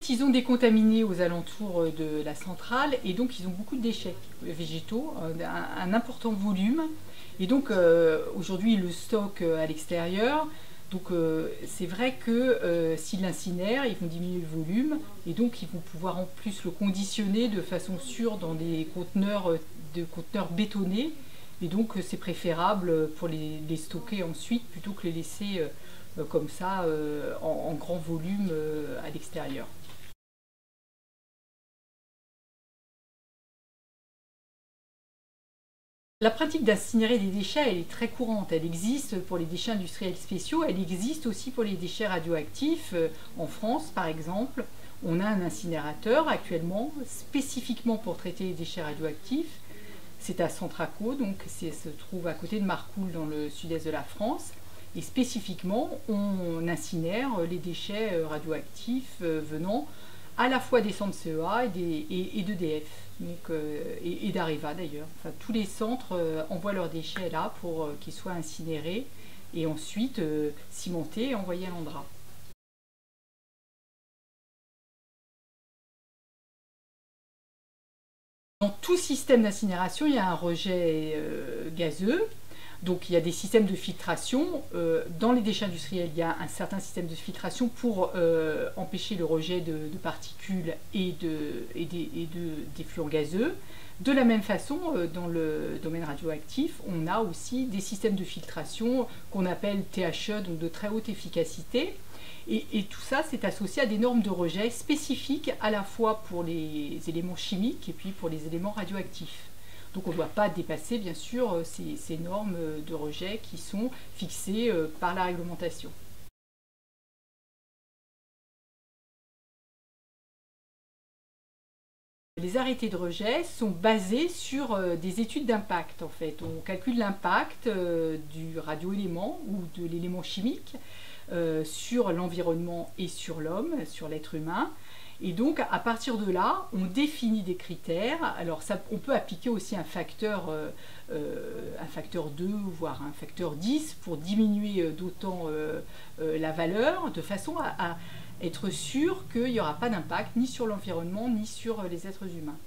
Ils ont décontaminé aux alentours de la centrale et donc ils ont beaucoup de déchets végétaux, un important volume. Et donc aujourd'hui ils le stockent à l'extérieur. Donc c'est vrai que s'ils l'incinèrent, ils vont diminuer le volume et donc ils vont pouvoir en plus le conditionner de façon sûre dans des conteneurs, bétonnés. Et donc c'est préférable pour les stocker ensuite plutôt que les laisser comme ça en grand volume à l'extérieur. La pratique d'incinérer des déchets, elle est très courante. Elle existe pour les déchets industriels spéciaux, elle existe aussi pour les déchets radioactifs. En France, par exemple, on a un incinérateur actuellement spécifiquement pour traiter les déchets radioactifs. C'est à Centraco, donc ça se trouve à côté de Marcoule dans le sud-est de la France. Et spécifiquement, on incinère les déchets radioactifs venant à la fois des centres CEA et d'EDF, et d'Areva d'ailleurs. Enfin, tous les centres envoient leurs déchets là pour qu'ils soient incinérés et ensuite cimentés et envoyés à l'Andra. Dans tout système d'incinération, il y a un rejet gazeux. Donc il y a des systèmes de filtration. Dans les déchets industriels, il y a un certain système de filtration pour empêcher le rejet de particules et d'effluents gazeux. De la même façon, dans le domaine radioactif, on a aussi des systèmes de filtration qu'on appelle THE, donc de très haute efficacité. Et tout ça, c'est associé à des normes de rejet spécifiques à la fois pour les éléments chimiques et puis pour les éléments radioactifs. Donc on ne doit pas dépasser, bien sûr, ces normes de rejet qui sont fixées par la réglementation. Les arrêtés de rejet sont basés sur des études d'impact, en fait. On calcule l'impact du radioélément ou de l'élément chimique sur l'environnement et sur l'homme, sur l'être humain. Et donc, à partir de là, on définit des critères. Alors, on peut appliquer aussi un facteur 2, voire un facteur 10 pour diminuer d'autant la valeur, de façon à être sûr qu'il n'y aura pas d'impact ni sur l'environnement, ni sur les êtres humains.